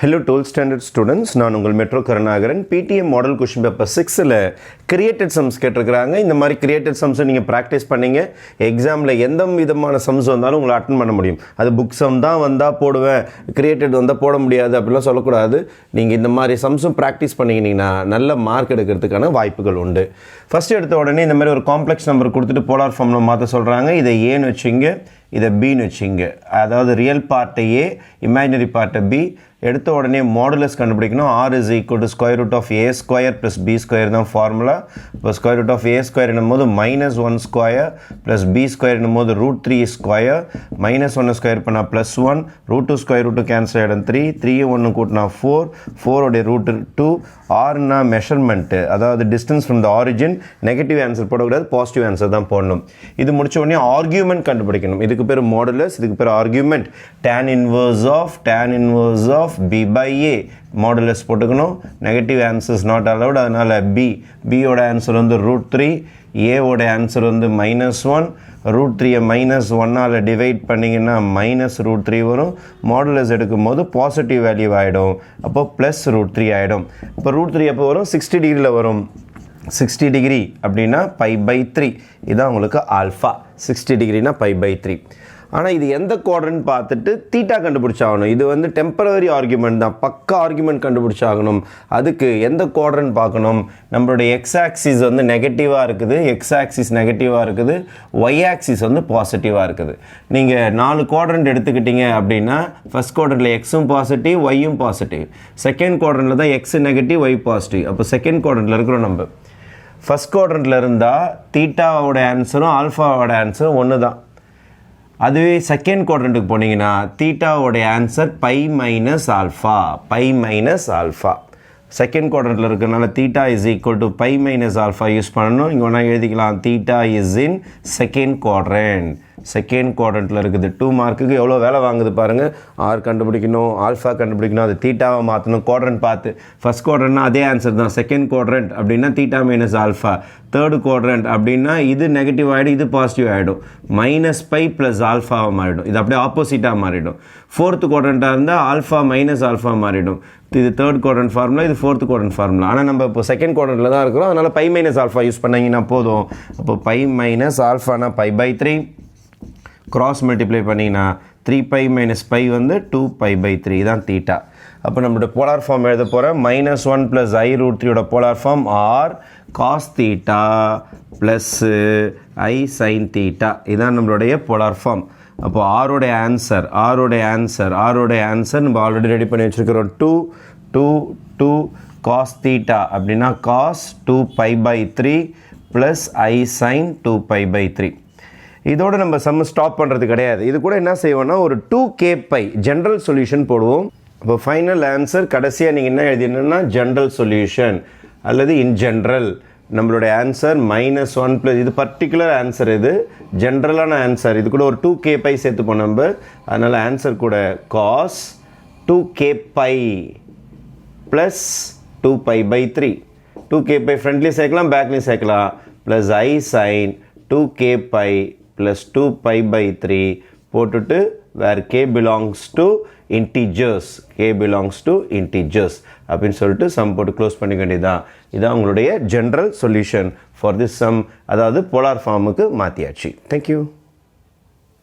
Hello 12th standard students, நான் உங்கள் metro Karunakaran. PTM model question paper 6ல் கிரியேட்டட் சம்ஸ் கேட்டிருக்கிறாங்க. இந்த மாதிரி கிரியேட்டட் சம்ஸை நீங்கள் ப்ராக்டிஸ் பண்ணிங்க, எக்ஸாமில் எந்த விதமான சம்ஸ் வந்தாலும் உங்களை அட்டன் பண்ண முடியும். அது புக் சம் தான் வந்தால் போடுவேன், கிரியேட்டட் வந்தால் போட முடியாது அப்படிலாம் சொல்லக்கூடாது. நீங்கள் இந்த மாதிரி சம்ஸும் ப்ராக்டிஸ் பண்ணிக்கினீங்கன்னா நல்ல மார்க் எடுக்கிறதுக்கான வாய்ப்புகள் உண்டு. ஃபஸ்ட்டு எடுத்த உடனே இந்த மாதிரி ஒரு காம்ப்ளெக்ஸ் நம்பர் கொடுத்துட்டு போலார் ஃபார்மில் மாற்ற சொல்கிறாங்க. இதை ஏன்னு வச்சுங்க, இதை பின்னு வச்சுங்க. அதாவது ரியல் பார்ட்டை ஏ, இமேஜினரி பார்ட்டை பி. எடுத்த உடனே மாடுலஸ் கண்டுபிடிக்கணும். r is equal to square root of a square plus b square தான் ஃபார்முலா. இப்போ square root of a square என்னும்போது -1 square plus b square என்னும்போது √3 square. -1 square பண்ணால் +1, √2 square root கேன்சல் ஆகிடும் 3, 3 1 கூட்டினா 4, 4 உடைய √2. ஆர்னா மெஷர்மெண்ட்டு, அதாவது distance from the origin. Negative answer போடக்கூடாது, positive answer தான் போடணும். இது முடிச்ச உடனே ஆர்கியூமெண்ட் கண்டுபிடிக்கணும். இதுக்கு பேர் மாடுலஸ், இதுக்கு பேர் argument. tan inverse of b by a modulus போட்டுக்கணும். நெகட்டிவ் ஆன்சர்ஸ் நாட் அலவுட், அதனால் பியோட ஆன்சர் வந்து √3, ஏவோட ஆன்சர் வந்து -1. √3 -1ஆல் டிவைட் பண்ணிங்கன்னா -√3 வரும். மாடுலஸ் எடுக்கும் போது பாசிட்டிவ் வேல்யூ ஆகிடும், அப்போ +√3 ஆகிடும். இப்போ √3 எப்போ வரும்? 60 டிகிரியில் வரும். 60 டிகிரி அப்படின்னா π/3, இதுதான் உங்களுக்கு ஆல்ஃபா. 60 டிகிரினா π/3. ஆனால் இது எந்த குவாட்ரண்ட் பார்த்துட்டு தீட்டா கண்டுபிடிச்சாகணும். இது வந்து டெம்பரவரி ஆர்குமெண்ட் தான், பக்கா ஆர்குமெண்ட் கண்டுபிடிச்சாகணும். அதுக்கு எந்த குவாட்ரண்ட் பார்க்கணும்? நம்மளுடைய எக்ஸ் ஆக்சிஸ் வந்து நெகட்டிவாக இருக்குது, எக்ஸ் ஆக்சிஸ் நெகட்டிவாக இருக்குது, ஒய் ஆக்சிஸ் வந்து பாசிட்டிவாக இருக்குது. நீங்கள் 4 குவாட்ரண்ட் எடுத்துக்கிட்டீங்க அப்படின்னா ஃபஸ்ட் குவாட்ரண்ட்டில் எக்ஸும் பாசிட்டிவ், ஒய்யும் பாசிட்டிவ். செகண்ட் குவாட்ரண்ட்டில் தான் எக்ஸ் நெகட்டிவ், ஒய் பாசிட்டிவ். அப்போ செகண்ட் குவாட்ரண்ட்டில் இருக்கிறோம் நம்ம. ஃபஸ்ட் குவாட்ரண்ட்டில் இருந்தால் தீட்டாவோட ஆன்சரும் ஆல்ஃபாவோட ஆன்சரும் ஒன்று தான். அதுவே செகண்ட் குவாட்ரண்ட்டுக்கு போனீங்கன்னா தீட்டாவோடைய ஆன்சர் π-ஆல்ஃபா. செகண்ட் குவாட்ரண்ட்டில் இருக்கிறனால தீட்டா இஸ் ஈக்குவல் டு π-ஆல்ஃபா யூஸ் பண்ணணும். இங்கே ஒன்றா எழுதிக்கலாம், theta is in second quadrant. Second குவாட்ரண்ட்டில் இருக்குது. 2 மார்க்குக்கு எவ்வளோ வேலை வாங்குது பாருங்கள். ஆர் கண்டுபிடிக்கணும், ஆல்ஃபா கண்டுபிடிக்கணும், அது தீட்டாவை மாற்றணும் குவாட்ரண்ட் பார்த்து. ஃபஸ்ட் குவாட்ரண்ட்னா அதே ஆன்சர் தான். செகண்ட் குவாட்ரண்ட் அப்படின்னா தீட்டா -ஆல்ஃபா. தேர்டு குவாட்ரண்ட் அப்படின்னா இது நெகட்டிவ் ஆகிடும், இது பாசிட்டிவ் ஆகிடும். -π + ஆல்ஃபாவை மாறிடும். இது அப்படியே ஆப்போசிட்டாக மாறிடும். ஃபோர்த்து குவாட்ரண்ட்டாக இருந்தால் ஆல்ஃபா -ஆல்ஃபா மாறிடும். இது தேர்ட் குவாட்ரண்ட் ஃபார்முலா, இது ஃபோர்த் குவாட்ரண்ட் ஃபார்முலா. ஆனால் நம்ம இப்போ செகண்ட் குவாட்ரண்ட்டில் தான் இருக்கிறோம், அதனால் π-ஆல்ஃபா யூஸ் பண்ணிங்கன்னா போதும். அப்போ π-ஆல்ஃபானா π/3. கிராஸ் மல்டிப்ளை பண்ணிங்கன்னா 3π - π வந்து 2π/3 தான் தீட்டா. அப்போ நம்மளோட போலார் ஃபார்ம் எழுத போகிறேன். -1 + i√3யோட polar form r cos θ plus i sin θ. இதுதான் நம்மளுடைய போலார் ஃபார்ம். அப்போ ஆரோடைய ஆன்சர் நம்ம ஆல்ரெடி ரெடி பண்ணி வச்சுருக்கிறோம். 2 cos θ அப்படின்னா cos 2π/3 ப்ளஸ் i sin 2π/3. இதோடு நம்ம சம் ஸ்டாப் பண்ணுறது கிடையாது. இது கூட என்ன செய்வோம்னா ஒரு 2kπ ஜென்ரல் சொல்யூஷன் போடுவோம். இப்போ ஃபைனல் ஆன்சர் கடைசியாக நீங்கள் என்ன எழுதினா ஜென்ரல் சொல்யூஷன் அல்லது இன் ஜென்ரல். நம்மளுடைய ஆன்சர் -1 + இது பர்டிகுலர் ஆன்சர், இது ஜென்ரலான ஆன்சர். இது கூட ஒரு 2kπ சேர்த்துப்போம் நம்ம. அதனால் ஆன்சர் கூட cos 2kπ ப்ளஸ் 2π/3. 2kπ ஃப்ரண்ட்லேயும் சேர்க்கலாம், பேக்லேயும் சேர்க்கலாம். Plus i sin 2kπ plus 2π/3 போட்டுட்டு வேர் k belongs to integers, அப்படின்னு சொல்லிட்டு சம் போட்டு க்ளோஸ் பண்ணிக்க வேண்டியதான். இதான் உங்களுடைய general solution for this sum, அதாவது போலார் ஃபார்முக்கு மாற்றியாச்சு. தேங்க்யூ.